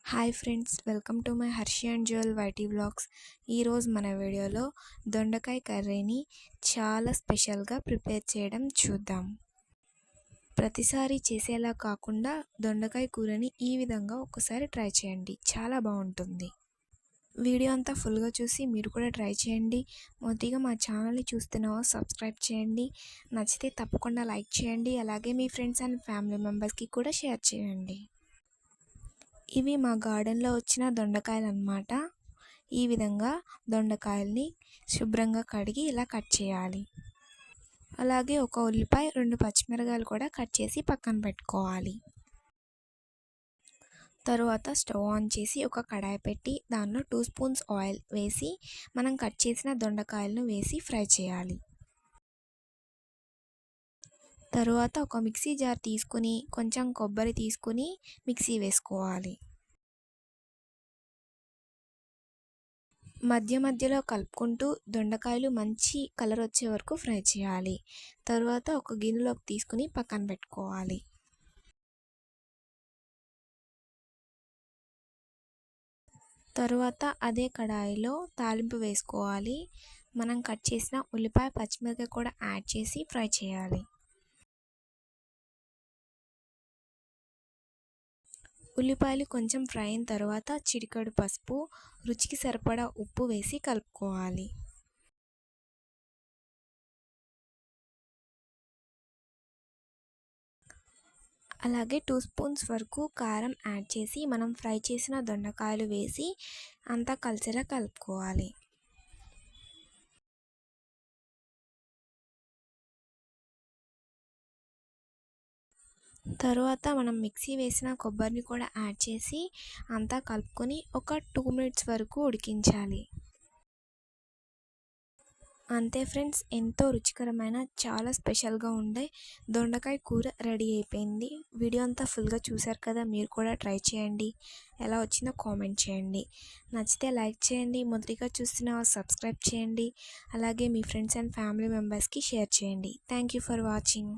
Hi friends, welcome to my Harshi and jewel YT vlogs. ఈరోజు మన వీడియోలో దొండకాయ కర్రీని చాలా స్పెషల్గా ప్రిపేర్ చేయడం చూద్దాం. ప్రతిసారి చేసేలా కాకుండా దొండకాయ కూరని ఈ విధంగా ఒకసారి ట్రై చేయండి, చాలా బాగుంటుంది. వీడియో అంతా ఫుల్గా చూసి మీరు కూడా ట్రై చేయండి. మొదటిగా మా ఛానల్ని చూస్తున్నావో సబ్స్క్రైబ్ చేయండి. నచ్చితే తప్పకుండా లైక్ చేయండి. అలాగే మీ ఫ్రెండ్స్ అండ్ ఫ్యామిలీ మెంబర్స్కి కూడా షేర్ చేయండి. ఇవి మా గార్డెన్లో వచ్చిన దొండకాయలు అన్నమాట. ఈ విధంగా దొండకాయల్ని శుభ్రంగా కడిగి ఇలా కట్ చేయాలి. అలాగే ఒక ఉల్లిపాయ, 2 పచ్చిమిరకాయలు కూడా కట్ చేసి పక్కన పెట్టుకోవాలి. తరువాత స్టవ్ ఆన్ చేసి ఒక కడాయి పెట్టి దానిలో 2 స్పూన్స్ ఆయిల్ వేసి మనం కట్ చేసిన దొండకాయలను వేసి ఫ్రై చేయాలి. తరువాత ఒక మిక్సీ జార్ తీసుకుని కొంచెం కొబ్బరి తీసుకుని మిక్సీ వేసుకోవాలి. మధ్య మధ్యలో కలుపుకుంటూ దొండకాయలు మంచి కలర్ వచ్చే వరకు ఫ్రై చేయాలి. తర్వాత ఒక గిన్నెలోకి తీసుకుని పక్కన పెట్టుకోవాలి. తరువాత అదే కడాయిలో తాలింపు వేసుకోవాలి. మనం కట్ చేసిన ఉల్లిపాయ, పచ్చిమిరపకాయ కూడా యాడ్ చేసి ఫ్రై చేయాలి. ఉల్లిపాయలు కొంచెం ఫ్రై అయిన తర్వాత చిటికెడు పసుపు, రుచికి సరిపడా ఉప్పు వేసి కలుపుకోవాలి. అలాగే 2 స్పూన్స్ వరకు కారం యాడ్ చేసి మనం ఫ్రై చేసిన దొండకాయలు వేసి అంతా కలిసేలా కలుపుకోవాలి. తరువాత మనం మిక్సీ వేసిన కొబ్బరిని కూడా యాడ్ చేసి అంతా కలుపుకొని ఒక 2 మినిట్స్ వరకు ఉడికించాలి. అంతే ఫ్రెండ్స్, ఎంతో రుచికరమైన చాలా స్పెషల్గా ఉండే దొండకాయ కూర రెడీ అయిపోయింది. వీడియో అంతా ఫుల్గా చూశారు కదా, మీరు కూడా ట్రై చేయండి. ఎలా వచ్చిందో కామెంట్ చేయండి. నచ్చితే లైక్ చేయండి. మొదటిగా చూస్తున్న సబ్స్క్రైబ్ చేయండి. అలాగే మీ ఫ్రెండ్స్ అండ్ ఫ్యామిలీ మెంబర్స్కి షేర్ చేయండి. Thank you for watching.